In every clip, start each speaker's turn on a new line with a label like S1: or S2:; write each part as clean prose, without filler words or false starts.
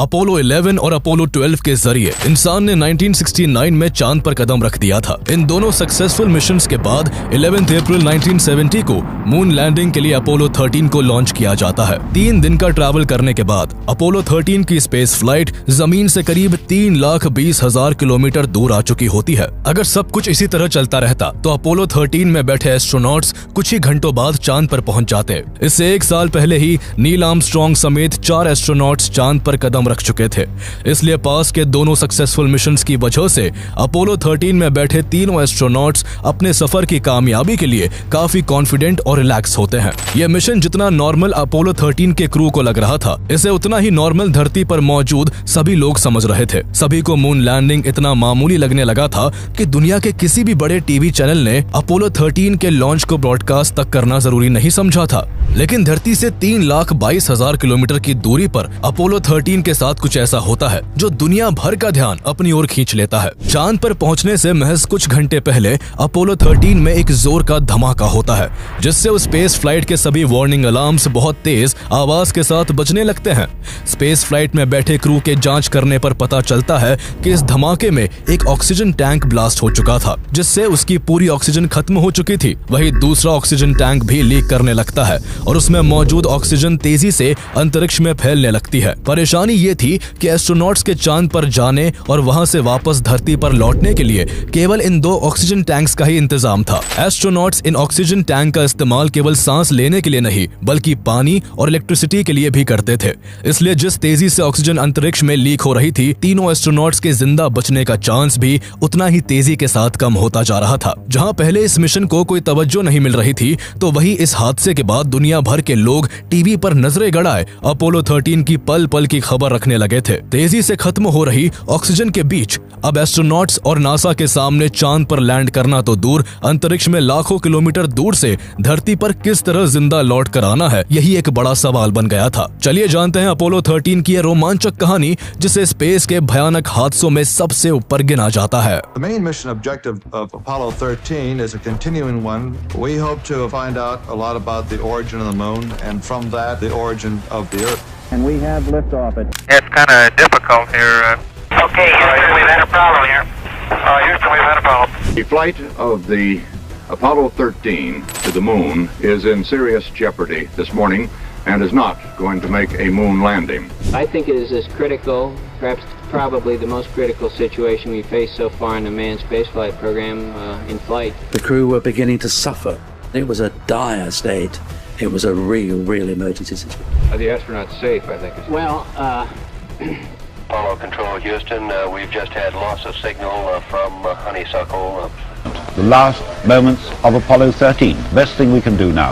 S1: Apollo 11 और Apollo 12 के जरिए इंसान ने 1969 में चांद पर कदम रख दिया था। इन दोनों सक्सेसफुल मिशंस के बाद 11 अप्रैल 1970 को मून लैंडिंग के लिए अपोलो 13 को लॉन्च किया जाता है। 3 दिन का ट्रैवल करने के बाद अपोलो 13 की स्पेस फ्लाइट जमीन से करीब 3,20,000 किलोमीटर दूर आ चुकी होती है। अगर सब कुछ इसी तरह चलता रहता तो अपोलो 13 में बैठे एस्ट्रोनॉट्स कुछ ही घंटों बाद चांद पर पहुंच जाते। इससे 1 साल पहले ही नील आर्मस्ट्रांग समेत 4 एस्ट्रोनॉट्स चांद पर कदम रख चुके थे। इसलिए पास के दोनों सक्सेसफुल मिशंस की वजह से अपोलो 13 में बैठे तीनों एस्ट्रोनॉट्स अपने सफर की कामयाबी के लिए काफी कॉन्फिडेंट और रिलैक्स होते हैं। यह मिशन जितना नॉर्मल अपोलो 13 के क्रू को लग रहा था, इसे उतना ही नॉर्मल धरती पर मौजूद सभी लोग समझ रहे थे। सभी को मून लैंडिंग इतना मामूली लगने लगा था कि दुनिया के किसी भी बड़े टीवी चैनल ने अपोलो 13 के लॉन्च को ब्रॉडकास्ट तक करना जरूरी नहीं समझा था। लेकिन धरती से 3,22,000 किलोमीटर की दूरी पर अपोलो 13 के साथ कुछ ऐसा होता है जो दुनिया भर का ध्यान अपनी ओर खींच लेता है। चांद पर पहुंचने से महज कुछ घंटे पहले अपोलो 13 में एक जोर का धमाका होता है, जिससे उस स्पेस फ्लाइट के सभी वार्निंग अलार्म्स बहुत तेज आवाज के साथ बजने लगते हैं। स्पेस फ्लाइट में बैठे क्रू के जांच करने पर पता चलता है कि इस धमाके में एक ऑक्सीजन टैंक ब्लास्ट हो चुका था, जिससे उसकी पूरी ऑक्सीजन खत्म हो चुकी थी। वही दूसरा ऑक्सीजन टैंक भी लीक करने लगता है और उसमें मौजूद ऑक्सीजन तेजी से अंतरिक्ष में फैलने लगती है। परेशानी ये थी कि एस्ट्रोनॉट्स के चांद पर जाने और वहां से वापस धरती पर लौटने के लिए केवल इन 2 ऑक्सीजन टैंक्स का ही इंतजाम था। एस्ट्रोनॉट्स इन ऑक्सीजन टैंक का इस्तेमाल केवल सांस लेने के लिए नहीं, बल्कि पानी और इलेक्ट्रिसिटी के लिए भी करते थे। इसलिए जिस तेजी से ऑक्सीजन अंतरिक्ष में लीक हो रही थी, तीनों एस्ट्रोनॉट्स के जिंदा बचने का चांस भी उतना ही तेजी के साथ कम होता जा रहा था। जहां पहले इस मिशन को कोई तवज्जो नहीं मिल रही थी, तो वही इस हादसे के बाद दुनिया भर के लोग टीवी पर नजरें गड़ाए अपोलो 13 की पल पल की खबर रखने लगे थे। तेजी से खत्म हो रही ऑक्सीजन के बीच अब एस्ट्रोनॉट्स और नासा के सामने चांद पर लैंड करना तो दूर, अंतरिक्ष में लाखों किलोमीटर दूर से धरती पर किस तरह जिंदा लौट कर आना है, यही एक बड़ा सवाल बन गया था। चलिए जानते हैं अपोलो 13 की यह रोमांचक कहानी, जिसे स्पेस के भयानक हादसों में सबसे ऊपर गिना जाता है।
S2: The main mission objective of Apollo 13 is a continuing one. We hope to find out a lot about the origin of the moon, and from that, the origin of the Earth.
S3: And we have liftoff.
S4: It's kind of difficult here. Okay, Houston, we've had a problem here. Houston, we've had a problem.
S5: The flight of the Apollo 13 to the moon is in serious jeopardy this morning and is not going to make a moon landing.
S6: I think it is as critical, perhaps probably the most critical situation we faced so far in the manned spaceflight program in flight.
S3: The crew were beginning to suffer. It was a dire state. It was a real emergency situation.
S5: Are the astronauts safe, I think?
S6: Well,
S4: Apollo Control, Houston, we've just had loss of signal from Honeysuckle.
S7: The last moments of Apollo 13. The best thing we can do now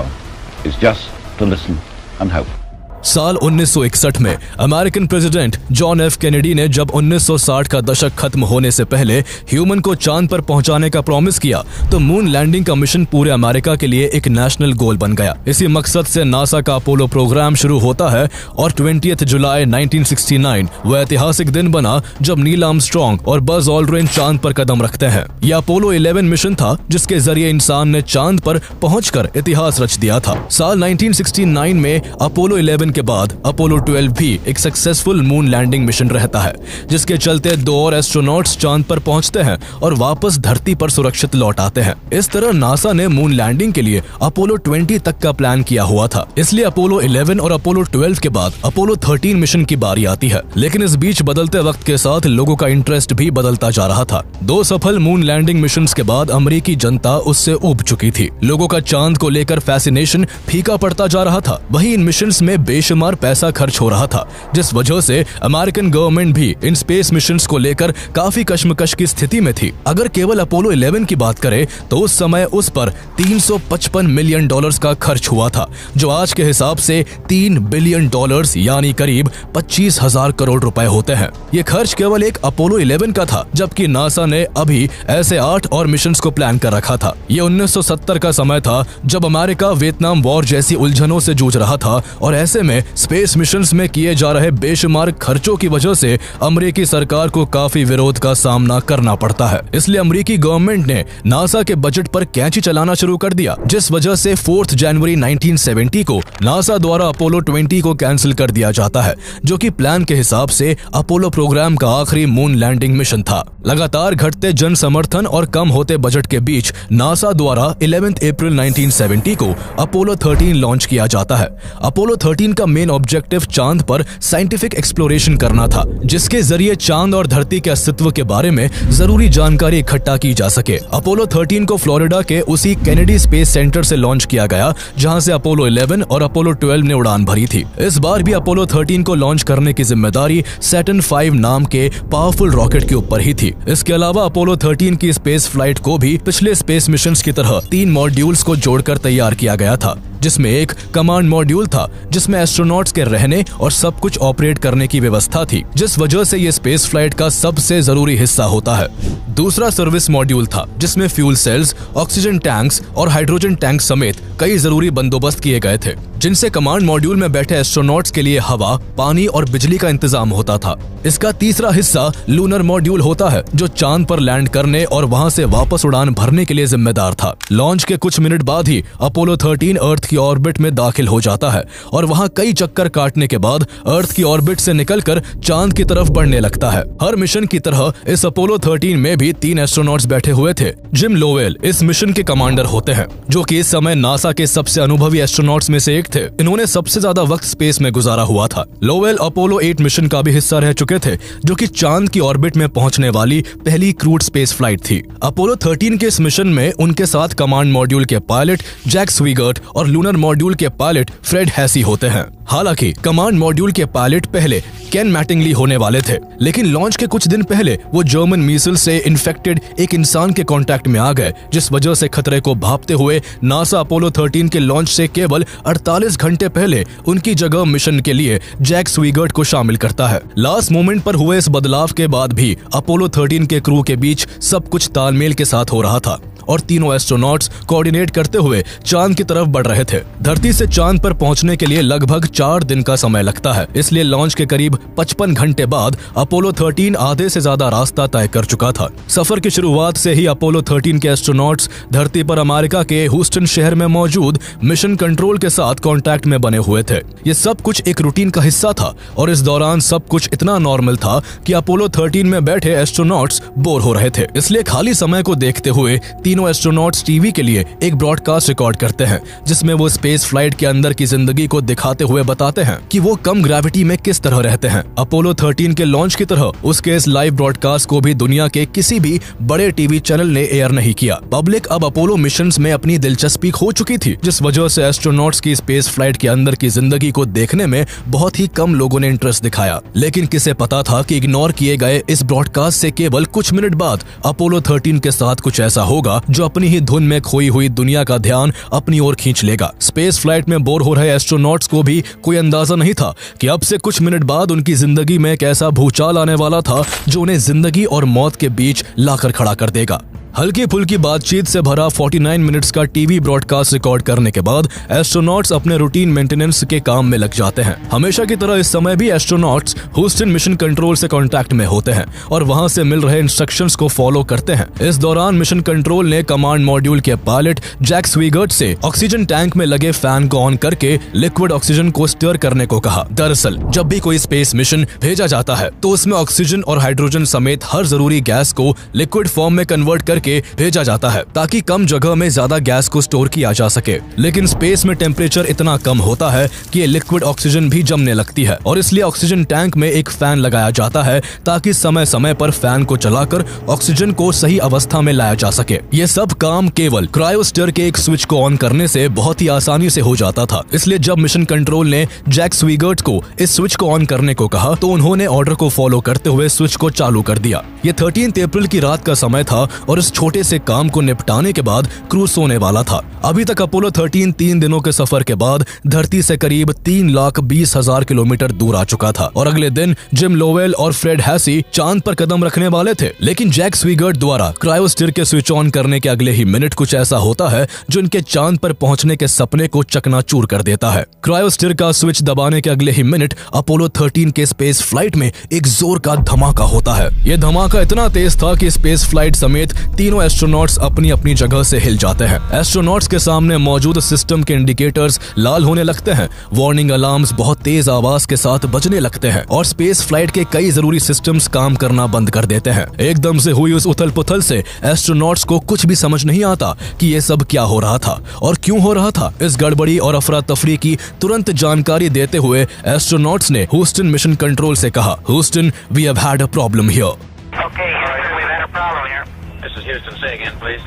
S7: is just to listen and hope.
S1: साल 1961 में American president John F Kennedy ने जब 1960 का दशक खत्म होने से पहले ह्यूमन को चांद पर पहुंचाने का प्रॉमिस किया, तो मून लैंडिंग का मिशन पूरे अमेरिका के लिए एक नेशनल गोल बन गया। इसी मकसद से नासा का अपोलो प्रोग्राम शुरू होता है और 20 जुलाई 1969 वह ऐतिहासिक दिन बना जब नील आर्मस्ट्रांग और बज ऑल्ड्रिन चांद पर कदम रखते हैं। यह अपोलो 11 मिशन था, जिसके जरिए इंसान ने चांद पर पहुंचकर इतिहास रच दिया था। साल 1969 में अपोलो 11 के बाद अपोलो 12 भी एक सक्सेसफुल मून लैंडिंग मिशन रहता है, जिसके चलते 2 और एस्ट्रोनॉट्स चांद पर पहुंचते हैं और वापस धरती पर सुरक्षित लौट आते हैं। इस तरह नासा ने मून लैंडिंग के लिए अपोलो 20 तक का प्लान किया हुआ था। इसलिए अपोलो 11 और अपोलो 12 के बाद अपोलो 13 मिशन की बारी आती है। लेकिन इस बीच बदलते वक्त के साथ लोगों का इंटरेस्ट भी बदलता जा रहा था। 2 सफल मून लैंडिंग मिशन के बाद अमेरिकी जनता उससे ऊब चुकी थी। लोगों का चांद को लेकर फैसिनेशन फीका पड़ता जा रहा था। वही इन मिशन में बेशुमार पैसा खर्च हो रहा था, जिस वजह से अमेरिकन गवर्नमेंट भी इन स्पेस मिशंस को लेकर काफी कश्मकश की स्थिति में थी। अगर केवल अपोलो 11 की बात करें तो उस समय उस पर $355 मिलियन का खर्च हुआ था, जो आज के हिसाब से $3 बिलियन यानी करीब 25,000 करोड़ रुपए होते हैं। ये खर्च केवल एक अपोलो 11 का था, जबकि नासा ने अभी ऐसे 8 और मिशंस को प्लान कर रखा था। ये 1970 का समय था, जब अमेरिका वियतनाम वॉर जैसी उलझनों से जूझ रहा था और ऐसे में स्पेस मिशंस में किए जा रहे बेशुमार खर्चों की वजह से अमेरिकी सरकार को काफी विरोध का सामना करना पड़ता है। इसलिए अमेरिकी गवर्नमेंट ने नासा के बजट पर कैंची चलाना शुरू कर दिया, जिस वजह से 4 जनवरी 1970 को नासा द्वारा अपोलो 20 को कैंसिल कर दिया जाता है, जो कि प्लान के हिसाब से अपोलो प्रोग्राम का आखिरी मून लैंडिंग मिशन था। लगातार घटते जन समर्थन और कम होते बजट के बीच नासा द्वारा 11 अप्रैल 1970 को अपोलो 13 लॉन्च किया जाता है। अपोलो 13 का मेन ऑब्जेक्टिव चांद पर साइंटिफिक एक्सप्लोरेशन करना था, जिसके जरिए चांद और धरती के अस्तित्व के बारे में जरूरी जानकारी इकट्ठा की जा सके। अपोलो 13 को फ्लोरिडा के उसी केनेडी स्पेस सेंटर से लॉन्च किया गया जहां से अपोलो 11 और अपोलो 12 ने उड़ान भरी थी। इस बार भी अपोलो 13 को लॉन्च करने की जिम्मेदारी सैटर्न 5 नाम के पावरफुल रॉकेट के ऊपर ही थी। इसके अलावा अपोलो 13 की स्पेस फ्लाइट को भी पिछले स्पेस मिशंस की तरह 3 मॉड्यूल्स को जोड़कर तैयार किया गया था, जिसमें एक कमांड मॉड्यूल था जिसमें एस्ट्रोनॉट्स के रहने और सब कुछ ऑपरेट करने की व्यवस्था थी, जिस वजह से ये स्पेस फ्लाइट का सबसे जरूरी हिस्सा होता है। दूसरा सर्विस मॉड्यूल था जिसमें फ्यूल सेल्स, ऑक्सीजन टैंक्स और हाइड्रोजन टैंक समेत कई जरूरी बंदोबस्त किए गए थे, जिनसे कमांड मॉड्यूल में बैठे एस्ट्रोनॉट्स के लिए हवा, पानी और बिजली का इंतजाम होता था। इसका तीसरा हिस्सा लूनर मॉड्यूल होता है, जो चांद पर लैंड करने और वहां से वापस उड़ान भरने के लिए जिम्मेदार था। लॉन्च के कुछ मिनट बाद ही अपोलो 13 अर्थ की ऑर्बिट में दाखिल हो जाता है और वहां कई चक्कर काटने के बाद अर्थ की ऑर्बिट से निकलकर चांद की तरफ बढ़ने लगता है। हर मिशन की तरह इस अपोलो 13 में भी 3 एस्ट्रोनॉट्स बैठे हुए थे। जिम लोवेल इस मिशन के कमांडर होते हैं, जो कि इस समय नासा के सबसे अनुभवी एस्ट्रोनॉट्स में से एक थे। इन्होंने सबसे ज्यादा वक्त स्पेस में गुजारा हुआ था। लोवेल अपोलो 8 मिशन का भी हिस्सा रह चुके थे, जो कि चांद की ऑर्बिट में पहुंचने वाली पहली क्रूड स्पेस फ्लाइट थी। अपोलो 13 के इस मिशन में उनके साथ कमांड मॉड्यूल के पायलट जैक स्वीगर्ट और लूनर मॉड्यूल के पायलट फ्रेड हैसी होते हैं। हालांकि कमांड मॉड्यूल के पायलट पहले केन मैटिंगली होने वाले थे, लेकिन लॉन्च के कुछ दिन पहले वो जर्मन मीजल से इन्फेक्टेड एक इंसान के कांटेक्ट में आ गए, जिस वजह से खतरे को भांपते हुए नासा अपोलो 13 के लॉन्च से केवल 48 घंटे पहले उनकी जगह मिशन के लिए जैक स्वीगर्ट को शामिल करता है। लास्ट मोमेंट पर हुए इस बदलाव के बाद भी अपोलो 13 के क्रू के बीच सब कुछ तालमेल के साथ हो रहा था और तीनों एस्ट्रोनॉट्स कोऑर्डिनेट करते हुए चांद की तरफ बढ़ रहे थे। धरती से चांद पर पहुंचने के लिए लगभग 4 दिन का समय लगता है, इसलिए लॉन्च के करीब 55 घंटे बाद अपोलो 13 आधे से ज्यादा रास्ता तय कर चुका था। सफर की शुरुआत से ही अपोलो 13 के एस्ट्रोनॉट्स धरती पर अमेरिका के ह्यूस्टन शहर में मौजूद मिशन कंट्रोल के साथ कांटेक्ट में बने हुए थे। ये सब कुछ एक रूटीन का हिस्सा था और इस दौरान सब कुछ इतना नॉर्मल था कि अपोलो 13 में बैठे एस्ट्रोनॉट्स बोर हो रहे थे। इसलिए खाली समय को देखते हुए तीनों एस्ट्रोनॉट्स टीवी के लिए एक ब्रॉडकास्ट रिकॉर्ड करते हैं, जिसमें वो स्पेस फ्लाइट के अंदर की जिंदगी को दिखाते हुए बताते हैं कि वो कम ग्रेविटी में किस तरह रहते हैं। अपोलो 13 के लॉन्च की तरह उसके इस लाइव ब्रॉडकास्ट को भी दुनिया के किसी भी बड़े टीवी चैनल ने एयर नहीं किया। पब्लिक अब अपोलो मिशंस में अपनी दिलचस्पी खो चुकी थी, जिस वजह से एस्ट्रोनॉट्स की स्पेस फ्लाइट के अंदर की जिंदगी को देखने में बहुत ही कम लोगों ने इंटरेस्ट दिखाया। लेकिन किसे पता था कि इग्नोर किए गए इस ब्रॉडकास्ट से केवल कुछ मिनट बाद अपोलो 13 के साथ कुछ ऐसा होगा जो अपनी ही धुन में खोई हुई दुनिया का ध्यान अपनी ओर खींच लेगा। स्पेस फ्लाइट में बोर हो रहे एस्ट्रोनॉट्स को भी कोई अंदाजा नहीं था कि अब से कुछ मिनट बाद उनकी जिंदगी में एक ऐसा भूचाल आने वाला था जो उन्हें जिंदगी और मौत के बीच लाकर खड़ा कर देगा। हल्की फुल्की बातचीत से भरा 49 मिनट्स का टीवी ब्रॉडकास्ट रिकॉर्ड करने के बाद एस्ट्रोनॉट्स अपने रूटीन मेंटेनेंस के काम में लग जाते हैं। हमेशा की तरह इस समय भी एस्ट्रोनॉट्स ह्यूस्टन मिशन कंट्रोल से कांटेक्ट में होते हैं और वहां से मिल रहे इंस्ट्रक्शंस को फॉलो करते हैं। इस दौरान मिशन कंट्रोल ने कमांड मॉड्यूल के पायलट जैक स्वीगर्ट से ऑक्सीजन टैंक में लगे फैन को ऑन करके लिक्विड ऑक्सीजन को स्टर करने को कहा। दरअसल जब भी कोई स्पेस मिशन भेजा जाता है तो उसमें ऑक्सीजन और हाइड्रोजन समेत हर जरूरी गैस को लिक्विड फॉर्म में कन्वर्ट करके भेजा जाता है, ताकि कम जगह में ज्यादा गैस को स्टोर किया जा सके। लेकिन स्पेस में टेम्परेचर इतना कम होता है कि ये लिक्विड ऑक्सीजन भी जमने लगती है और इसलिए ऑक्सीजन टैंक में एक फैन लगाया जाता है ताकि समय समय पर फैन को चलाकर ऑक्सीजन को सही अवस्था में लाया जा सके। ये सब काम केवल क्रायोस्टर के एक स्विच को ऑन करने से बहुत ही आसानी से हो जाता था। इसलिए जब मिशन कंट्रोल ने जैक स्वीगर्ट को इस स्विच को ऑन करने को कहा तो उन्होंने ऑर्डर को फॉलो करते हुए स्विच को चालू कर दिया। ये 13 अप्रैल की रात का समय था और इस इस छोटे से काम को निपटाने के बाद क्रू सोने वाला था। अभी तक अपोलो 13 3 दिनों के सफर के बाद धरती से करीब 3,20,000 किलोमीटर दूर आ चुका था और अगले दिन जिम लोवेल और फ्रेड हैसी चांद पर कदम रखने वाले थे। लेकिन जैक स्वीगर्ट द्वारा क्रायोस्फीयर के स्विच ऑन करने के अगले ही मिनट कुछ ऐसा होता है जो इनके चांद पर पहुंचने के सपने को चकनाचूर कर देता है। क्रायोस्फीयर का स्विच दबाने के अगले ही मिनट अपोलो 13 के स्पेस फ्लाइट में एक जोर का धमाका होता है। यह धमाका इतना तेज था कि स्पेस फ्लाइट समेत तीनों एस्ट्रोनॉट्स अपनी अपनी जगह से हिल जाते हैं। एस्ट्रोनॉट्स के सामने मौजूद सिस्टम के इंडिकेटर्स लाल होने लगते हैं, वार्निंग अलार्म्स बहुत तेज आवाज के साथ बजने लगते हैं और स्पेस फ्लाइट के कई जरूरी सिस्टम्स काम करना बंद कर देते हैं। एकदम से हुई उस उथल पुथल से एस्ट्रोनॉट्स को कुछ भी समझ नहीं आता कि ये सब क्या हो रहा था और क्यों हो रहा था। इस गड़बड़ी और अफरा तफरी की तुरंत जानकारी देते हुए एस्ट्रोनॉट्स ने ह्यूस्टन मिशन कंट्रोल से कहा, Houston, we have had a problem here.
S8: Okay, Houston, we've had a problem here. This is Houston. Say again, please.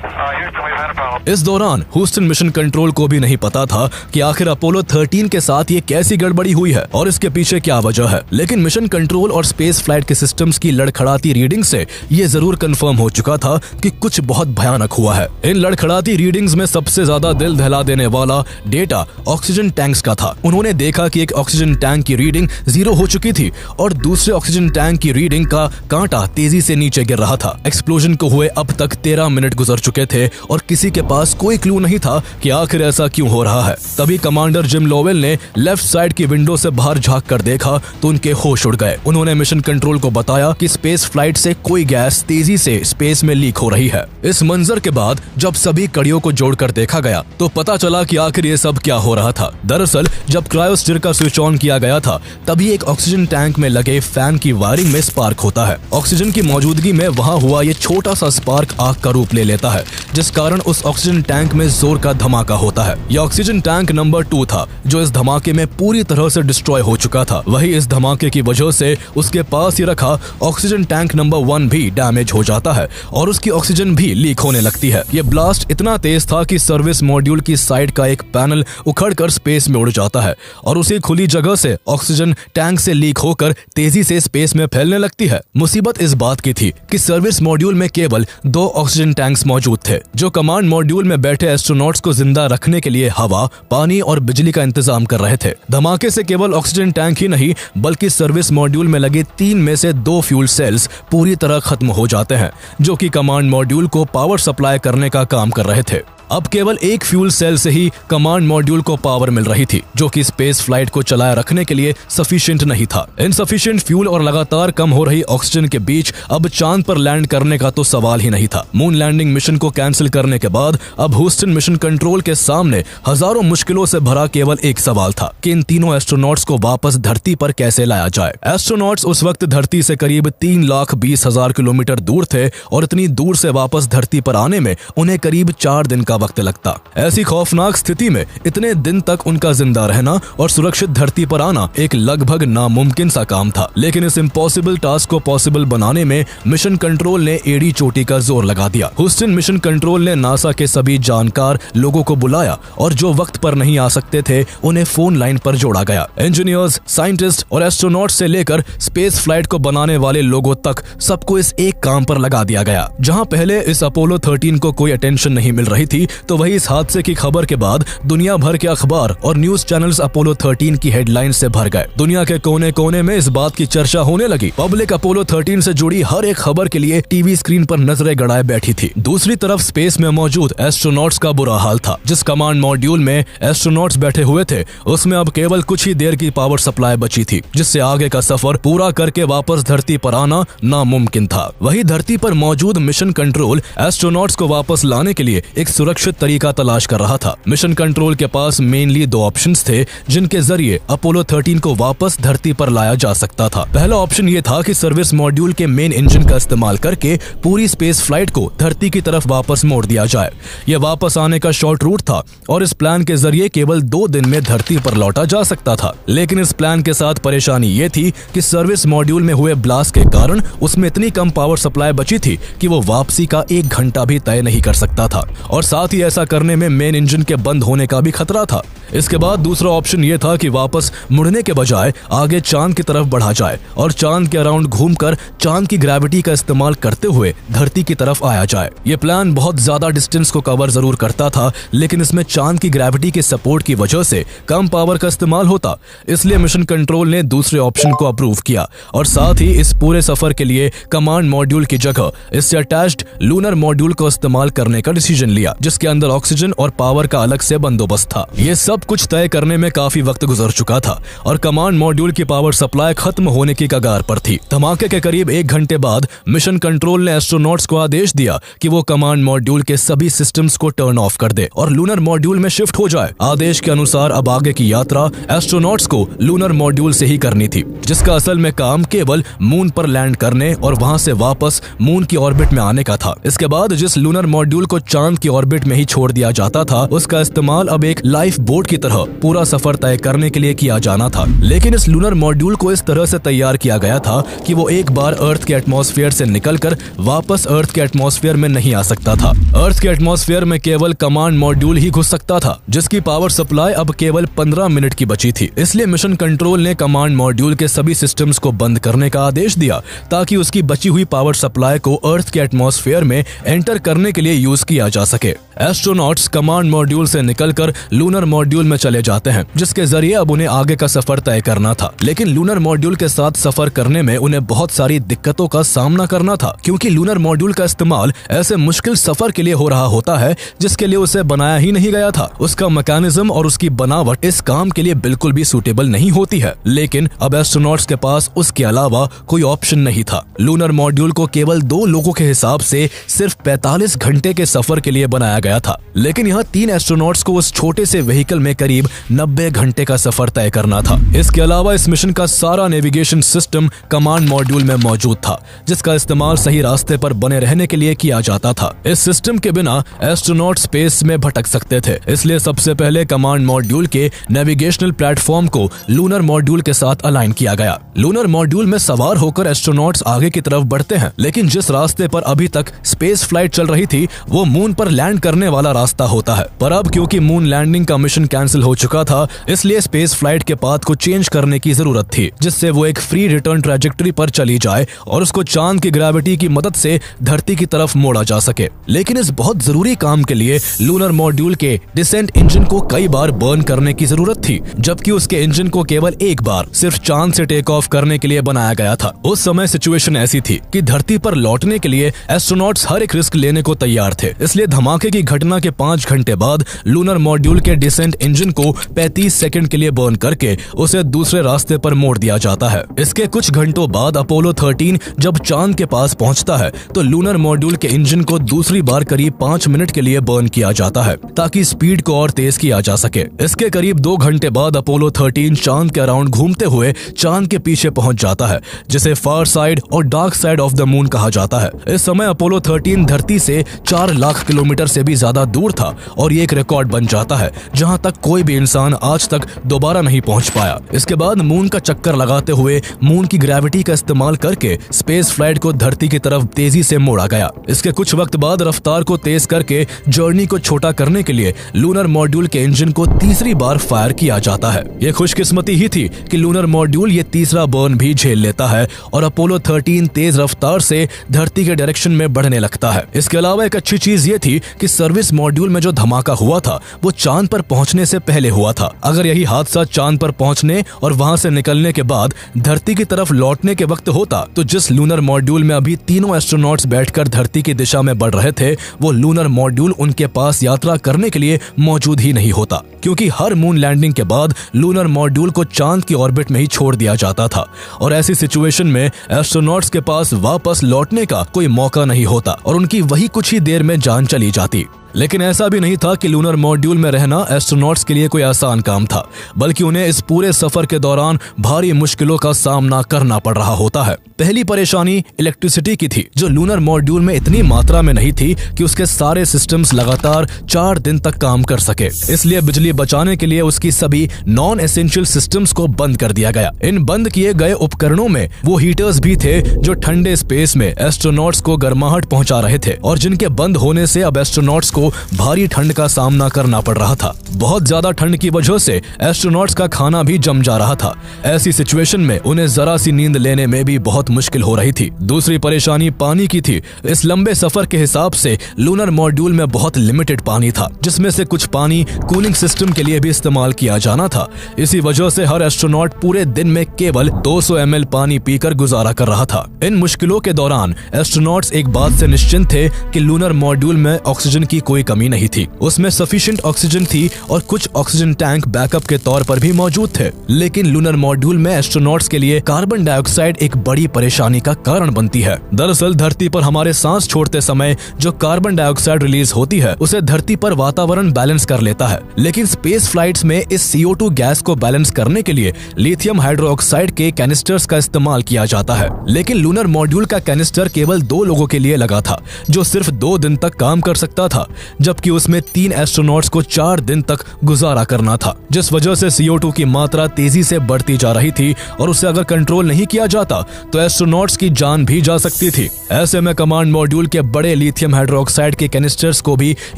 S8: Houston, we've had a problem.
S1: इस दौरान ह्यूस्टन मिशन कंट्रोल को भी नहीं पता था कि आखिर अपोलो 13 के साथ ये कैसी गड़बड़ी हुई है और इसके पीछे क्या वजह है। लेकिन मिशन कंट्रोल और स्पेस फ्लाइट के सिस्टम्स की लड़खड़ाती रीडिंग से ये जरूर कंफर्म हो चुका था कि कुछ बहुत भयानक हुआ है। इन लड़खड़ाती रीडिंग्स में सबसे ज्यादा दिल दहला देने वाला डेटा ऑक्सीजन टैंक्स का था। उन्होंने देखा कि एक ऑक्सीजन टैंक की रीडिंग 0 हो चुकी थी और दूसरे ऑक्सीजन टैंक की रीडिंग का कांटा तेजी से नीचे गिर रहा था। एक्सप्लोजन को हुए अब तक 13 मिनट गुजर चुके थे और किसी के पास कोई क्लू नहीं था कि आखिर ऐसा क्यों हो रहा है। तभी कमांडर जिम लोवेल ने लेफ्ट साइड की विंडो से बाहर झांक कर देखा तो उनके होश उड़ गए। उन्होंने मिशन कंट्रोल को बताया कि स्पेस फ्लाइट से कोई गैस तेजी से स्पेस में लीक हो रही है। इस मंजर के बाद जब सभी कड़ियों को जोड़कर देखा गया तो पता चला कि आखिर ये सब क्या हो रहा था। दरअसल जब क्रायोस्फीयर का स्विच ऑन किया गया था तभी एक ऑक्सीजन टैंक में लगे फैन की वायरिंग में स्पार्क होता है। ऑक्सीजन की मौजूदगी में वहां हुआ ये छोटा सा स्पार्क आग का रूप ले लेता है, जिस कारण उस ऑक्सीजन टैंक में जोर का धमाका होता है। यह ऑक्सीजन टैंक नंबर 2 था जो इस धमाके में पूरी तरह से डिस्ट्रॉय हो चुका था। वही इस धमाके की वजह से उसके पास ही रखा ऑक्सीजन टैंक नंबर 1 भी डैमेज हो जाता है और उसकी ऑक्सीजन भी लीक होने लगती है। यह ब्लास्ट इतना तेज था कि सर्विस मॉड्यूल की साइड का एक पैनल उखड़कर स्पेस में उड़ जाता है और उसी खुली जगह से ऑक्सीजन टैंक से लीक होकर तेजी से स्पेस में फैलने लगती है। मुसीबत इस बात की थी कि सर्विस मॉड्यूल में केवल 2 ऑक्सीजन टैंक्स मौजूद थे जो कमांड मॉड्यूल में बैठे एस्ट्रोनॉट्स को जिंदा रखने के लिए हवा, पानी और बिजली का इंतजाम कर रहे थे। धमाके से केवल ऑक्सीजन टैंक ही नहीं बल्कि सर्विस मॉड्यूल में लगे 3 में से 2 फ्यूल सेल्स पूरी तरह खत्म हो जाते हैं जो कि कमांड मॉड्यूल को पावर सप्लाई करने का काम कर रहे थे। अब केवल एक फ्यूल सेल से ही कमांड मॉड्यूल को पावर मिल रही थी जो कि स्पेस फ्लाइट को चलाए रखने के लिए सफिशिएंट नहीं था। इनसफिशिएंट फ्यूल और लगातार कम हो रही ऑक्सीजन के बीच अब चांद पर लैंड करने का तो सवाल ही नहीं था। मून लैंडिंग मिशन को कैंसिल करने के बाद अब ह्यूस्टन मिशन कंट्रोल के सामने हजारों मुश्किलों से भरा केवल एक सवाल था कि इन तीनों एस्ट्रोनॉट्स को वापस धरती पर कैसे लाया जाए। एस्ट्रोनॉट्स उस वक्त धरती से करीब 3,20,000 किलोमीटर दूर थे और इतनी दूर से वापस धरती पर आने में उन्हें करीब 4 दिन का वक्त लगता। ऐसी खौफनाक स्थिति में इतने दिन तक उनका जिंदा रहना और सुरक्षित धरती पर आना एक लगभग नामुमकिन सा काम था। लेकिन इस इम्पॉसिबल टास्क को पॉसिबल बनाने में मिशन कंट्रोल ने एड़ी चोटी का जोर लगा दिया। ह्यूस्टन मिशन कंट्रोल ने नासा के सभी जानकार लोगों को बुलाया और जो वक्त पर नहीं आ सकते थे उन्हें फोन लाइन पर जोड़ा गया। इंजीनियर्स, साइंटिस्ट और एस्ट्रोनॉट से लेकर स्पेस फ्लाइट को बनाने वाले लोगों तक सबको इस एक काम पर लगा दिया गया। जहां पहले इस अपोलो 13 को कोई अटेंशन नहीं मिल रही थी तो वही इस हादसे की खबर के बाद दुनिया भर के अखबार और न्यूज चैनल्स अपोलो 13 की हेडलाइन से भर गए। दुनिया के कोने कोने में इस बात की चर्चा होने लगी। पब्लिक अपोलो 13 से जुड़ी हर एक खबर के लिए टीवी स्क्रीन पर नजरें गड़ाए बैठी थी। दूसरी तरफ स्पेस में मौजूद एस्ट्रोनॉट्स का बुरा हाल था। जिस कमांड मॉड्यूल में एस्ट्रोनॉट्स बैठे हुए थे उसमें अब केवल कुछ ही देर की पावर सप्लाई बची थी, जिससे आगे का सफर पूरा करके वापस धरती पर आना नामुमकिन था। वही धरती पर मौजूद मिशन कंट्रोल एस्ट्रोनॉट्स को वापस लाने के लिए एक सुरक्षित तरीका तलाश कर रहा था। मिशन कंट्रोल के पास मेनली 2 ऑप्शंस थे जिनके जरिए अपोलो 13 को वापस धरती पर लाया जा सकता था। पहला ऑप्शन ये था कि सर्विस मॉड्यूल के मेन इंजन का इस्तेमाल करके पूरी स्पेस फ्लाइट को धरती की तरफ वापस मोड़ दिया जाए। यह वापस आने का शॉर्ट रूट था और इस प्लान के जरिए केवल 2 दिन में धरती पर लौटा जा सकता था। लेकिन इस प्लान के साथ परेशानी ये थी कि सर्विस मॉड्यूल में हुए ब्लास्ट के कारण उसमें इतनी कम पावर सप्लाई बची थी कि वो वापसी का 1 घंटा भी तय नहीं कर सकता था और साथ ही ऐसा करने में मेन इंजन के बंद होने का भी खतरा था। इसके बाद दूसरा ऑप्शन ये था कि वापस मुड़ने के बजाय आगे चांद की तरफ बढ़ा जाए और चांद के अराउंड घूमकर चांद की ग्रेविटी का इस्तेमाल करते हुए धरती की तरफ आया जाए। ये प्लान बहुत ज्यादा डिस्टेंस को कवर जरूर करता था, लेकिन इसमें चांद की ग्रेविटी के सपोर्ट की वजह से कम पावर का इस्तेमाल होता, इसलिए मिशन कंट्रोल ने दूसरे ऑप्शन को अप्रूव किया और साथ ही इस पूरे सफर के लिए कमांड मॉड्यूल की जगह इससे अटैच्ड लूनर मॉड्यूल को इस्तेमाल करने का डिसीजन लिया, जिसके अंदर ऑक्सीजन और पावर का अलग से बंदोबस्त था। ये सब कुछ तय करने में काफी वक्त गुजर चुका था और कमांड मॉड्यूल की पावर सप्लाई खत्म होने की कगार पर थी। धमाके के करीब 1 घंटे बाद मिशन कंट्रोल ने एस्ट्रोनॉट्स को आदेश दिया कि वो कमांड मॉड्यूल के सभी सिस्टम्स को टर्न ऑफ कर दे और लूनर मॉड्यूल में शिफ्ट हो जाए। आदेश के अनुसार अब आगे की यात्रा एस्ट्रोनॉट्स को लूनर मॉड्यूल से ही करनी थी, जिसका असल में काम केवल मून पर लैंड करने और वहां से वापस मून की ऑर्बिट में आने का था। इसके बाद जिस लूनर मॉड्यूल को चांद की ऑर्बिट में ही छोड़ दिया जाता था, उसका इस्तेमाल अब एक लाइफ बोट की तरह पूरा सफर तय करने के लिए किया जाना था। लेकिन इस लूनर मॉड्यूल को इस तरह से तैयार किया गया था कि वो एक बार अर्थ के एटमॉस्फेयर से निकलकर वापस अर्थ के एटमॉस्फेयर में नहीं आ सकता था। अर्थ के एटमॉस्फेयर में केवल कमांड मॉड्यूल ही घुस सकता था, जिसकी पावर सप्लाई अब केवल 15 मिनट की बची थी। इसलिए मिशन कंट्रोल ने कमांड मॉड्यूल के सभी सिस्टम्स को बंद करने का आदेश दिया ताकि उसकी बची हुई पावर सप्लाई को अर्थ के एटमॉस्फेयर में एंटर करने के लिए यूज किया जा सके। एस्ट्रोनॉट्स कमांड मॉड्यूल से निकलकर लूनर मॉड्यूल में चले जाते हैं, जिसके जरिए अब उन्हें आगे का सफर तय करना था। लेकिन लूनर मॉड्यूल के साथ सफर करने में उन्हें बहुत सारी दिक्कतों का सामना करना था, क्योंकि लूनर मॉड्यूल का इस्तेमाल ऐसे मुश्किल सफर के लिए हो रहा होता है जिसके लिए उसे बनाया ही नहीं गया था। उसका मैकेनिज्म और उसकी बनावट इस काम के लिए बिल्कुल भी सूटेबल नहीं होती है। लेकिन अब एस्ट्रोनॉट्स के पास उसके अलावा कोई ऑप्शन नहीं था। लूनर मॉड्यूल को केवल 2 लोगों के हिसाब से सिर्फ 45 घंटे के सफर के लिए बनाया गया था, लेकिन यहाँ 3 एस्ट्रोनॉट्स को उस छोटे से व्हीकल में करीब 90 घंटे का सफर तय करना था। इसके अलावा इस मिशन का सारा नेविगेशन सिस्टम कमांड मॉड्यूल में मौजूद था, जिसका इस्तेमाल सही रास्ते पर बने रहने के लिए किया जाता था। इस सिस्टम के बिना एस्ट्रोनॉट स्पेस में भटक सकते थे, इसलिए सबसे पहले कमांड मॉड्यूल के नेविगेशनल प्लेटफॉर्म को लूनर मॉड्यूल के साथ अलाइन किया गया। लूनर मॉड्यूल में सवार होकर एस्ट्रोनॉट्स आगे की तरफ बढ़ते हैं, लेकिन जिस रास्ते पर अभी तक स्पेस फ्लाइट चल रही थी वो मून पर लैंड करने वाला रास्ता होता है। पर अब क्योंकि मून लैंडिंग का मिशन कैंसिल हो चुका था, इसलिए स्पेस फ्लाइट के पाथ को चेंज करने की जरूरत थी, जिससे वो एक फ्री रिटर्न ट्रैजेक्टरी पर चली जाए और उसको चांद की ग्रेविटी की मदद से धरती की तरफ मोड़ा जा सके। लेकिन इस बहुत जरूरी काम के लिए लूनर मॉड्यूल के डिसेंट इंजन को कई बार बर्न करने की जरूरत थी, जबकि उसके इंजन को केवल एक बार सिर्फ चांद से टेक ऑफ करने के लिए बनाया गया था। उस समय सिचुएशन ऐसी थी कि धरती पर लौटने के लिए एस्ट्रोनॉट्स हर एक रिस्क लेने को तैयार थे। इसलिए धमाके की घटना के 5 घंटे बाद लूनर मॉड्यूल के डिसेंट इंजन को 35 सेकंड के लिए बर्न करके उसे दूसरे रास्ते पर मोड़ दिया जाता है। इसके कुछ घंटों बाद अपोलो 13 जब चांद के पास पहुंचता है तो लूनर मॉड्यूल के इंजन को दूसरी बार करीब 5 मिनट के लिए बर्न किया जाता है ताकि स्पीड को और तेज किया जा सके। इसके करीब 2 घंटे बाद अपोलो 13 चांद के अराउंड घूमते हुए चांद के पीछे पहुंच जाता है, जिसे फार साइड और dark side of the moon कहा जाता है। इस समय अपोलो 13 धरती से 4 लाख किलोमीटर से भी ज्यादा दूर था और ये एक रिकॉर्ड बन जाता है जहां तक कोई भी इंसान आज तक दोबारा नहीं पहुंच पाया। इसके बाद मून का चक्कर लगाते हुए मून की ग्रेविटी का इस्तेमाल करके स्पेस फ्लाइट को धरती की तरफ तेजी से मोड़ा गया। इसके कुछ वक्त बाद रफ्तार को तेज करके जर्नी को छोटा करने के लिए लूनर मॉड्यूल के इंजन को तीसरी बार फायर किया जाता है। ये खुशकिस्मती ही थी कि लूनर मॉड्यूल ये तीसरा बर्न भी झेल लेता है और अपोलो 13 तेज रफ्तार से धरती के डायरेक्शन में बढ़ने लगता है। इसके अलावा एक अच्छी चीज ये थी कि सर्विस मॉड्यूल में जो धमाका हुआ था वो चांद पर पहुंचने से पहले हुआ था। अगर यही हादसा चांद पर पहुंचने और वहां से निकलने के बाद धरती की तरफ लौटने के वक्त होता तो जिस लूनर मॉड्यूल में अभी तीनों एस्ट्रोनॉट्स बैठकर धरती की दिशा में बढ़ रहे थे वो लूनर मॉड्यूल उनके पास यात्रा करने के लिए मौजूद ही नहीं होता, क्योंकि हर मून लैंडिंग के बाद लूनर मॉड्यूल को चांद की ऑर्बिट में ही छोड़ दिया जाता था और ऐसी सिचुएशन में एस्ट्रोनॉट्स के पास वापस लौटने का कोई मौका नहीं होता और उनकी वही कुछ ही देर में जान चली जाती। लेकिन ऐसा भी नहीं था कि लूनर मॉड्यूल में रहना एस्ट्रोनॉट्स के लिए कोई आसान काम था, बल्कि उन्हें इस पूरे सफर के दौरान भारी मुश्किलों का सामना करना पड़ रहा होता है। पहली परेशानी इलेक्ट्रिसिटी की थी, जो लूनर मॉड्यूल में इतनी मात्रा में नहीं थी कि उसके सारे सिस्टम्स लगातार 4 दिन तक काम कर सके। इसलिए बिजली बचाने के लिए उसकी सभी नॉन एसेंशियल सिस्टम्स को बंद कर दिया गया। इन बंद किए गए उपकरणों में वो हीटर्स भी थे जो ठंडे स्पेस में एस्ट्रोनॉट्स को गर्माहट पहुंचा रहे थे और जिनके बंद होने से अब एस्ट्रोनॉट्स को भारी ठंड का सामना करना पड़ रहा था। बहुत ज्यादा ठंड की वजह से एस्ट्रोनॉट्स का खाना भी जम जा रहा था। ऐसी सिचुएशन में उन्हें जरा सी नींद लेने में भी बहुत मुश्किल हो रही थी। दूसरी परेशानी पानी की थी। इस लंबे सफर के हिसाब से लूनर मॉड्यूल में बहुत लिमिटेड पानी था, जिसमें से कुछ पानी कूलिंग सिस्टम के लिए भी इस्तेमाल किया जाना था। इसी वजह से हर एस्ट्रोनॉट पूरे दिन में केवल 200 ml पानी पीकर गुजारा कर रहा था। इन मुश्किलों के दौरान एस्ट्रोनॉट्स एक बात से निश्चिंत थे कि लूनर मॉड्यूल में ऑक्सीजन की कोई कमी नहीं थी। उसमें सफिशिएंट ऑक्सीजन थी और कुछ ऑक्सीजन टैंक बैकअप के तौर पर भी मौजूद थे। लेकिन लूनर मॉड्यूल में एस्ट्रोनॉट्स के लिए कार्बन डाइऑक्साइड एक बड़ी परेशानी का कारण बनती है। दरअसल धरती पर हमारे सांस छोड़ते समय जो कार्बन डाइऑक्साइड रिलीज होती है उसे धरती पर वातावरण बैलेंस कर लेता है, लेकिन स्पेस फ्लाइट्स में इस CO2 गैस को बैलेंस करने के लिए लिथियम हाइड्रोक्साइड के कैनिस्टर्स का इस्तेमाल किया जाता है। लेकिन लूनर मॉड्यूल का कैनिस्टर केवल 2 लोगों के लिए लगा था, जो सिर्फ 2 दिन तक काम कर सकता था, जबकि उसमें 3 एस्ट्रोनॉट्स को 4 दिन तक गुजारा करना था, जिस वजह से CO2 की मात्रा तेजी से बढ़ती जा रही थी और उसे अगर कंट्रोल नहीं किया जाता तो एस्ट्रोनॉट्स की जान भी जा सकती थी। ऐसे में कमांड मॉड्यूल के बड़े लिथियम हाइड्रोक्साइड के कैनिस्टर्स को भी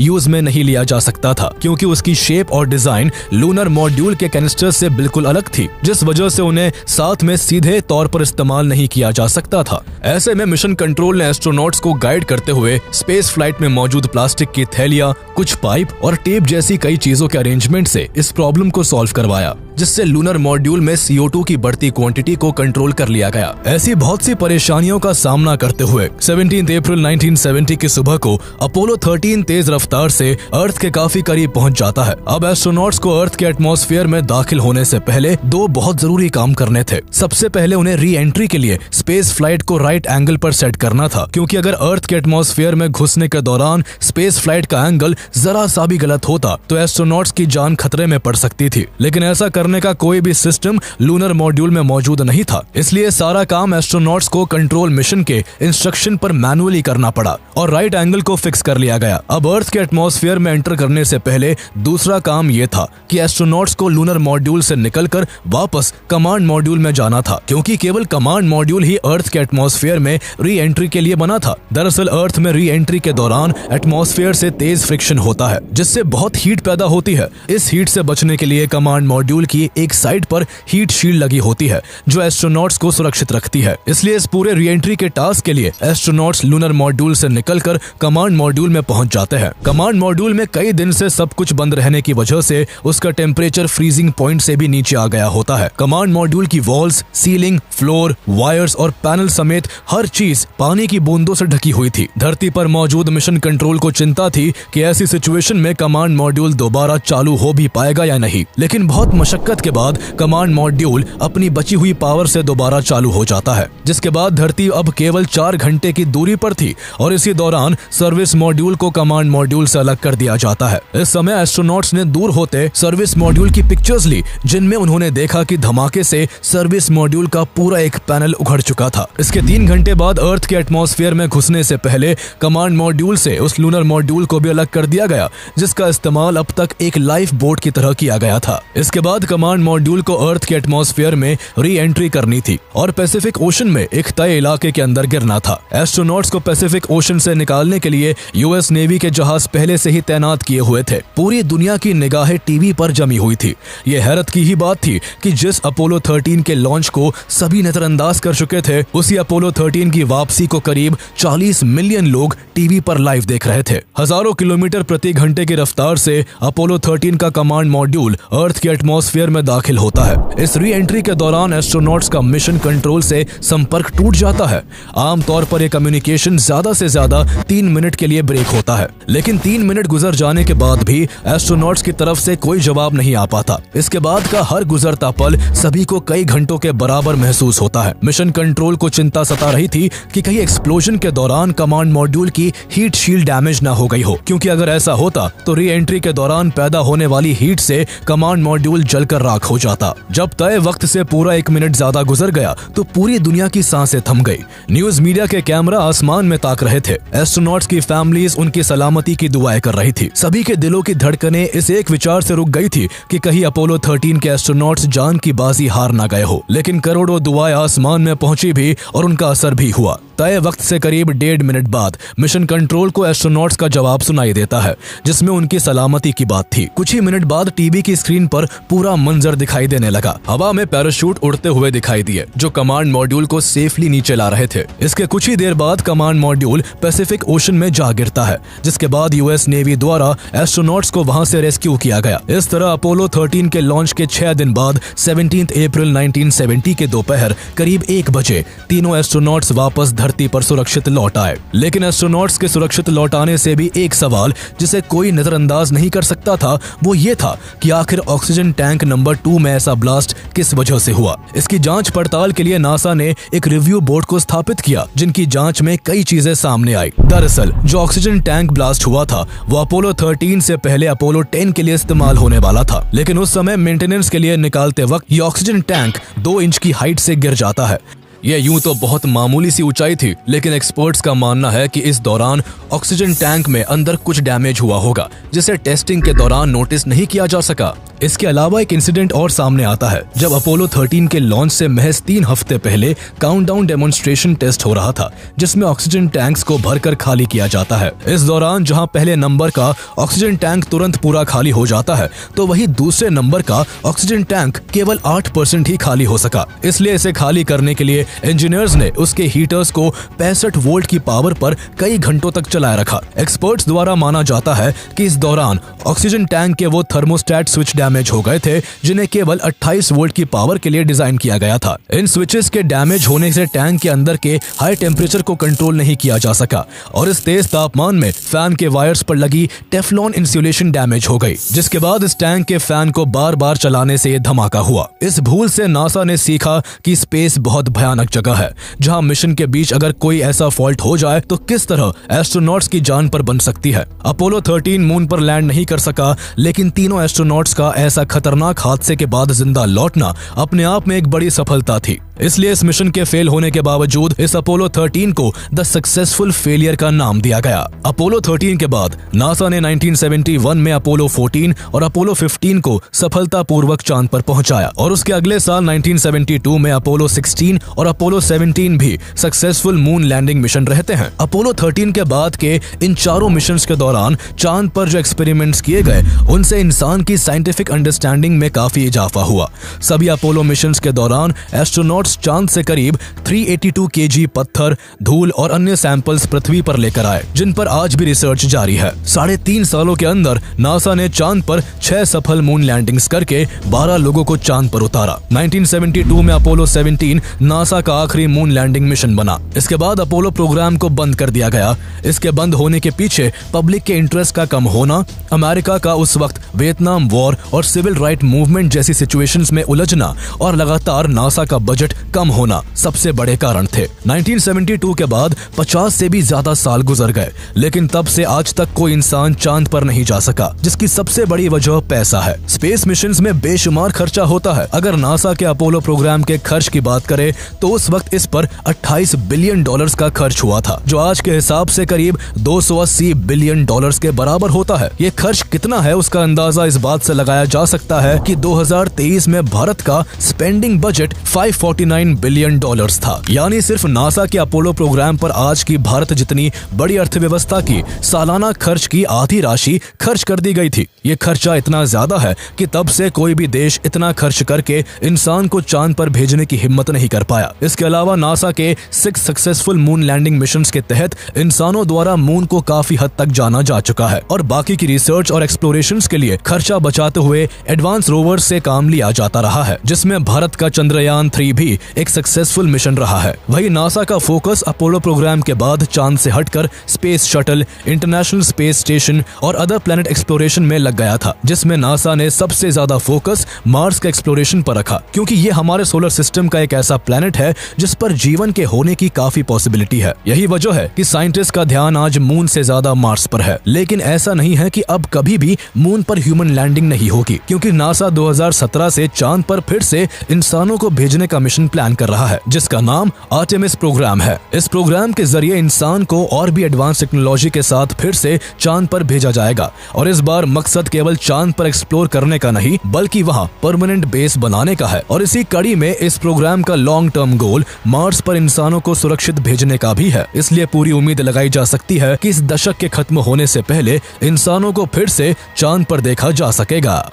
S1: यूज में नहीं लिया जा सकता था, क्योंकि उसकी शेप और डिजाइन लूनर मॉड्यूल के कैनिस्टर्स से बिल्कुल अलग थी, जिस वजह से उन्हें साथ में सीधे तौर पर इस्तेमाल नहीं किया जा सकता था। ऐसे में मिशन कंट्रोल ने एस्ट्रोनॉट्स को गाइड करते हुए स्पेस फ्लाइट में मौजूद प्लास्टिक की थैलियां, कुछ पाइप और टेप जैसी कई चीजों के अरेंजमेंट से इस प्रॉब्लम को सॉल्व करवाया, जिससे लूनर मॉड्यूल में CO2 की बढ़ती क्वांटिटी को कंट्रोल कर लिया गया। ऐसी बहुत सी परेशानियों का सामना करते हुए 17 अप्रैल 1970 की सुबह को अपोलो 13 तेज रफ्तार से अर्थ के काफी करीब पहुंच जाता है। अब एस्ट्रोनॉट्स को अर्थ के एटमॉस्फेयर में दाखिल होने से पहले 2 बहुत जरूरी काम करने थे। सबसे पहले उन्हें री एंट्री के लिए स्पेस फ्लाइट को राइट एंगल पर सेट करना था, क्योंकि अगर अर्थ के एटमॉस्फेयर में घुसने के दौरान स्पेस फ्लाइट का एंगल जरा सा भी गलत होता तो एस्ट्रोनॉट्स की जान खतरे में पड़ सकती थी। लेकिन ऐसा करने का कोई भी सिस्टम लूनर मॉड्यूल में मौजूद नहीं था, इसलिए सारा काम एस्ट्रोनॉट्स को कंट्रोल मिशन के इंस्ट्रक्शन पर मैनुअली करना पड़ा और राइट एंगल को फिक्स कर लिया गया। अब अर्थ के एटमॉस्फेयर में एंटर करने से पहले दूसरा काम यह था कि एस्ट्रोनॉट्स को लूनर मॉड्यूल से निकलकर वापस कमांड मॉड्यूल में जाना था, क्योंकि केवल कमांड मॉड्यूल ही अर्थ के एटमॉस्फेयर में री एंट्री के लिए बना था। दरअसल अर्थ में री एंट्री के दौरान एटमॉस्फेयर से तेज फ्रिक्शन होता है, जिससे बहुत हीट पैदा होती है। इस हीट से बचने के लिए कमांड मॉड्यूल की एक साइड पर हीट शील्ड लगी होती है, जो एस्ट्रोनॉट्स को सुरक्षित रखती है। इसलिए इस पूरे री एंट्री के टास्क के लिए एस्ट्रोनॉट्स लूनर मॉड्यूल से निकलकर कमांड मॉड्यूल में पहुंच जाते हैं। कमांड मॉड्यूल में कई दिन से सब कुछ बंद रहने की वजह से उसका टेम्परेचर फ्रीजिंग पॉइंट से भी नीचे आ गया होता है। कमांड मॉड्यूल की वॉल्स, सीलिंग, फ्लोर, वायर्स और पैनल समेत हर चीज पानी की बूंदों से ढकी हुई थी। धरती पर मौजूद मिशन कंट्रोल को चिंता थी कि ऐसी सिचुएशन में कमांड मॉड्यूल दोबारा चालू हो भी पाएगा या नहीं, लेकिन बहुत मशक्कत के बाद कमांड मॉड्यूल अपनी बची हुई पावर से दोबारा चालू हो जाता है, जिसके बाद धरती अब केवल 4 घंटे की दूरी पर थी और इसी दौरान सर्विस मॉड्यूल को कमांड मॉड्यूल से अलग कर दिया जाता है। इस समय एस्ट्रोनॉट्स ने दूर होते सर्विस मॉड्यूल की पिक्चर्स ली, जिनमें उन्होंने देखा कि धमाके से सर्विस मॉड्यूल का पूरा एक पैनल उखड़ चुका था। इसके 3 घंटे बाद अर्थ के एटमॉस्फेयर में घुसने से पहले कमांड मॉड्यूल से उस लूनर मॉड्यूल को भी अलग कर दिया गया, जिसका इस्तेमाल अब तक एक लाइफ बोट की तरह किया गया था। इसके बाद कमांड मॉड्यूल को अर्थ के एटमॉस्फेयर में री एंट्री करनी थी और पैसिफिक ओशन में एक तय इलाके के अंदर गिरना था। एस्ट्रोनॉट्स को पैसिफिक ओशन से निकालने के लिए यूएस नेवी के जहाज पहले से ही तैनात किए हुए थे। पूरी दुनिया की निगाहें टीवी पर जमी हुई थी। ये हैरत की ही बात थी कि जिस अपोलो 13 के लॉन्च को सभी नजरअंदाज कर चुके थे, उसी अपोलो 13 की वापसी को करीब 40 मिलियन लोग टीवी पर लाइव देख रहे थे। हजारों किलोमीटर प्रति घंटे की रफ्तार से अपोलो 13 का कमांड मॉड्यूल अर्थ के एटमॉस्फेयर में दाखिल होता है। इस री एंट्री के दौरान एस्ट्रोनॉट्स का मिशन कंट्रोल से संपर्क टूट जाता है। आमतौर पर यह कम्युनिकेशन ज्यादा से ज्यादा 3 मिनट के लिए ब्रेक होता है, लेकिन 3 मिनट गुजर जाने के बाद भी एस्ट्रोनॉट्स की तरफ से कोई जवाब नहीं आ पाता। इसके बाद का हर गुजरता पल सभी को कई घंटों के बराबर महसूस होता है। मिशन कंट्रोल को चिंता सता रही थी कि कहीं एक्सप्लोजन के दौरान कमांड मॉड्यूल की हीट शील्ड डैमेज न हो गई हो, क्योंकि अगर ऐसा होता तो री एंट्री के दौरान पैदा होने वाली हीट से कमांड मॉड्यूल जलकर जलकर राख हो जाता। जब तय वक्त से पूरा 1 मिनट ज्यादा गुजर गया तो पूरी दुनिया की सांसें थम गई। न्यूज मीडिया के कैमरा आसमान में ताक रहे थे। एस्ट्रोनॉट्स की फैमिलीज उनकी सलामती की दुआएं कर रही थी। सभी के दिलों की धड़कनें इस एक विचार से रुक गई थी कि कहीं अपोलो 13 के एस्ट्रोनॉट्स जान की बाजी हार ना गए हो। लेकिन करोड़ों दुआएं आसमान में पहुंची भी और उनका असर भी हुआ। तय वक्त से करीब 1.5 मिनट बाद मिशन कंट्रोल को एस्ट्रोनॉट्स का जवाब सुनाई देता है, जिसमें उनकी सलामती की बात थी। कुछ ही मिनट बाद टीवी की स्क्रीन पर पूरा मंजर दिखाई देने लगा। हवा में पैराशूट उड़ते हुए दिखाई दिए जो कमांड मॉड्यूल को सेफली नीचे ला रहे थे। इसके कुछ ही देर बाद कमांड मॉड्यूल पैसिफिक ओशन में जा गिरता है, जिसके बाद यूएस नेवी द्वारा एस्ट्रोनॉट्स को वहां से रेस्क्यू किया गया। इस तरह अपोलो 13 के लॉन्च के 6 दिन बाद 17 अप्रैल 1970 के दोपहर करीब 1 बजे तीनों एस्ट्रोनॉट्स वापस धरती पर सुरक्षित लौट आए। लेकिन एस्ट्रोनॉट्स के सुरक्षित लौट आने से भी एक सवाल जिसे कोई नजरअंदाज नहीं कर सकता था, वो ये था कि आखिर ऑक्सीजन टैंक नंबर 2 में ऐसा ब्लास्ट किस वजह से हुआ। इसकी जांच पड़ताल के लिए नासा ने एक रिव्यू बोर्ड को स्थापित किया, जिनकी जांच में कई चीजें सामने आई। दरअसल जो ऑक्सीजन टैंक ब्लास्ट हुआ था वो अपोलो 13 से पहले अपोलो 10 के लिए इस्तेमाल होने वाला था। लेकिन उस समय मेंटेनेंस के लिए निकालते वक्त ये ऑक्सीजन टैंक 2 इंच की हाइट से गिर जाता है। यह यूं तो बहुत मामूली सी ऊंचाई थी, लेकिन एक्सपर्ट्स का मानना है कि इस दौरान ऑक्सीजन टैंक में अंदर कुछ डैमेज हुआ होगा, जिसे टेस्टिंग के दौरान नोटिस नहीं किया जा सका। इसके अलावा एक इंसिडेंट और सामने आता है। जब अपोलो 13 के लॉन्च से महज 3 हफ्ते पहले काउंटडाउन डेमोन्स्ट्रेशन टेस्ट हो रहा था, जिसमें ऑक्सीजन टैंक्स को भरकर खाली किया जाता है। इस दौरान जहां पहले नंबर का ऑक्सीजन टैंक तुरंत पूरा खाली हो जाता है, तो वही दूसरे नंबर का ऑक्सीजन टैंक केवल 8% ही खाली हो सका। इसलिए इसे खाली करने के लिए इंजीनियर्स ने उसके हीटर्स को 65 वोल्ट की पावर पर कई घंटों तक चलाए रखा। एक्सपर्ट्स द्वारा माना जाता है कि इस दौरान ऑक्सीजन टैंक के वो थर्मोस्टेट स्विच डैमेज हो गए थे, जिन्हें केवल 28 वोल्ट की पावर के लिए डिजाइन किया गया था। इन स्विचेस के डैमेज होने से टैंक के अंदर के हाई टेम्परेचर को कंट्रोल नहीं किया जा सका और इस तेज तापमान में फैन के वायर्स पर लगी टेफ्लॉन इंसुलेशन डैमेज हो गई, जिसके बाद इस टैंक के फैन को बार बार चलाने से ये धमाका हुआ। इस भूल से नासा ने सीखा कि स्पेस बहुत भयानक जगह है, जहां मिशन के बीच अगर कोई ऐसा फॉल्ट हो जाए तो किस तरह एस्ट्रोनॉट्स की जान पर बन सकती है। अपोलो 13 मून पर लैंड नहीं कर सका, लेकिन तीनों एस्ट्रोनॉट्स का ऐसा खतरनाक हादसे के बाद जिंदा लौटना अपने आप में एक बड़ी सफलता थी। इसलिए इस मिशन के फेल होने के बावजूद इस अपोलो 13 को द सक्सेसफुल फेलियर का नाम दिया गया। अपोलो 13 के बाद नासा ने 1971 में अपोलो 14 और अपोलो 15 को सफलतापूर्वक चांद पर पहुंचाया और उसके अगले साल 1972 में अपोलो 16 और अपोलो 17 भी सक्सेसफुल मून लैंडिंग मिशन रहते हैं। अपोलो 13 के बाद के इन चारों मिशंस के दौरान चांद पर जो एक्सपेरिमेंट्स किए गए, उनसे इंसान की साइंटिफिक अंडरस्टैंडिंग में काफी इजाफा हुआ। सभी अपोलो मिशंस के दौरान एस्ट्रोनॉट्स चांद से करीब 382 केजी पत्थर, धूल और अन्य सैंपल्स पृथ्वी पर लेकर आए, जिन पर आज भी रिसर्च जारी है। 3.5 सालों के अंदर नासा ने चांद पर 6 सफल मून लैंडिंग्स करके 12 लोगों को चांद पर उतारा। 1972 में अपोलो 17 नासा का आखिरी मून लैंडिंग मिशन बना। इसके बाद अपोलो प्रोग्राम को बंद कर दिया गया। इसके बंद होने के पीछे पब्लिक के इंटरेस्ट का कम होना, अमेरिका का उस वक्त वियतनाम वॉर और सिविल राइट मूवमेंट जैसी सिचुएशंस में उलझना और लगातार नासा का बजट कम होना सबसे बड़े कारण थे। 1972 के बाद 50 से भी ज्यादा साल गुजर गए, लेकिन तब से आज तक कोई इंसान चांद पर नहीं जा सका, जिसकी सबसे बड़ी वजह पैसा है। स्पेस मिशंस में बेशुमार खर्चा होता है। अगर नासा के अपोलो प्रोग्राम के खर्च की बात करें तो उस वक्त इस पर $28 बिलियन का खर्च हुआ था, जो आज के हिसाब से करीब $280 बिलियन के बराबर होता है। ये खर्च कितना है उसका अंदाजा इस बात से लगाया जा सकता है कि 2023 में भारत का स्पेंडिंग बजट $549 बिलियन था। यानी सिर्फ नासा के अपोलो प्रोग्राम पर आज की भारत जितनी बड़ी अर्थव्यवस्था की सालाना खर्च की आधी राशि खर्च कर दी गई थी। ये खर्चा इतना ज्यादा है कि तब से कोई भी देश इतना खर्च करके इंसान को चांद पर भेजने की हिम्मत नहीं कर पाया। इसके अलावा नासा के 6 सक्सेसफुल मून लैंडिंग मिशंस के तहत इंसानों द्वारा मून को काफी हद तक जाना जा चुका है और बाकी की रिसर्च और एक्सप्लोरेशंस के लिए खर्चा बचाते हुए एडवांस रोवर्स से काम लिया जाता रहा है, जिसमें भारत का चंद्रयान 3 भी भी एक सक्सेसफुल मिशन रहा है। वही नासा का फोकस अपोलो प्रोग्राम के बाद चांद से हटकर space shuttle, international space station और अदर प्लैनेट एक्सप्लोरेशन में लग गया था, जिसमें नासा ने सबसे ज्यादा फोकस मार्स के एक्सप्लोरेशन पर रखा, क्योंकि ये हमारे सोलर सिस्टम का एक ऐसा प्लैनेट है जिस पर जीवन के होने की काफी पॉसिबिलिटी है। यही वजह है कि साइंटिस्ट का ध्यान आज मून से ज्यादा मार्स पर है। लेकिन ऐसा नहीं है कि अब कभी भी मून पर ह्यूमन लैंडिंग नहीं होगी, क्योंकि नासा 2017 से चांद पर फिर से इंसानों को भेजने का मिशन प्लान कर रहा है, जिसका नाम आर्टेमिस प्रोग्राम है। इस प्रोग्राम के जरिए इंसान को और भी एडवांस टेक्नोलॉजी के साथ फिर से चांद पर भेजा जाएगा और इस बार मकसद केवल चांद पर एक्सप्लोर करने का नहीं बल्कि वहां परमानेंट बेस बनाने का है। और इसी कड़ी में इस प्रोग्राम का लॉन्ग टर्म गोल मार्स पर इंसानों को सुरक्षित भेजने का भी है। इसलिए पूरी उम्मीद लगाई जा सकती है कि इस दशक के खत्म होने से पहले इंसानों को फिर से चांद पर देखा जा सकेगा।